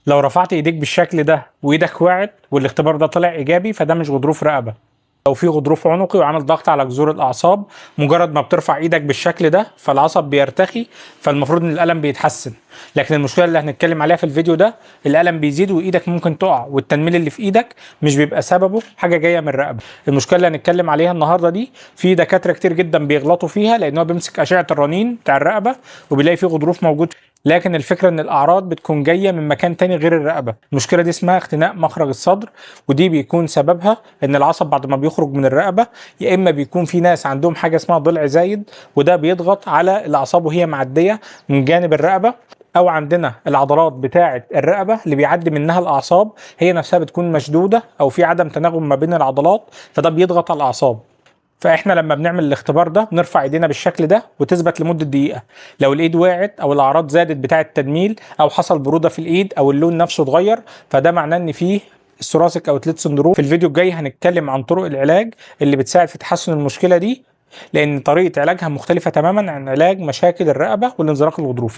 لو رفعت ايديك بالشكل ده وايدك وقعت والاختبار ده طلع ايجابي فده مش غضروف رقبه. لو في غضروف عنقي وعامل ضغط على جذور الاعصاب، مجرد ما بترفع ايدك بالشكل ده فالعصب بيرتخي، فالمفروض ان الالم بيتحسن. لكن المشكله اللي هنتكلم عليها في الفيديو ده، الالم بيزيد وايدك ممكن تقع، والتنميل اللي في ايدك مش بيبقى سببه حاجه جايه من الرقبه. المشكله اللي هنتكلم عليها النهارده دي في دكاتره كتير جدا بيغلطوا فيها، لان هو بيمسك اشعه الرنين بتاع الرقبه وبيلاقي فيه غضروف موجود، لكن الفكره ان الاعراض بتكون جايه من مكان تاني غير الرقبه. المشكله دي اسمها اختناق مخرج الصدر، ودي بيكون سببها ان العصب بعد ما بيخرج من الرقبه، يا اما بيكون في ناس عندهم حاجه اسمها ضلع زايد، وده بيضغط على الاعصاب وهي معديه من جانب الرقبه، او عندنا العضلات بتاعه الرقبه اللي بيعدي منها الاعصاب هي نفسها بتكون مشدوده، او في عدم تناغم ما بين العضلات، فده بيضغط على الاعصاب. فاحنا لما بنعمل الاختبار ده بنرفع ايدينا بالشكل ده وتثبت لمده دقيقه. لو الايد وقعت او الاعراض زادت بتاعه التنميل، او حصل بروده في الايد، او اللون نفسه اتغير، فده معناه ان فيه الثوراسيك اوتلت سندروم. في الفيديو الجاي هنتكلم عن طرق العلاج اللي بتساعد في تحسن المشكله دي، لان طريقه علاجها مختلفه تماما عن علاج مشاكل الرقبه والانزلاق الغضروفي.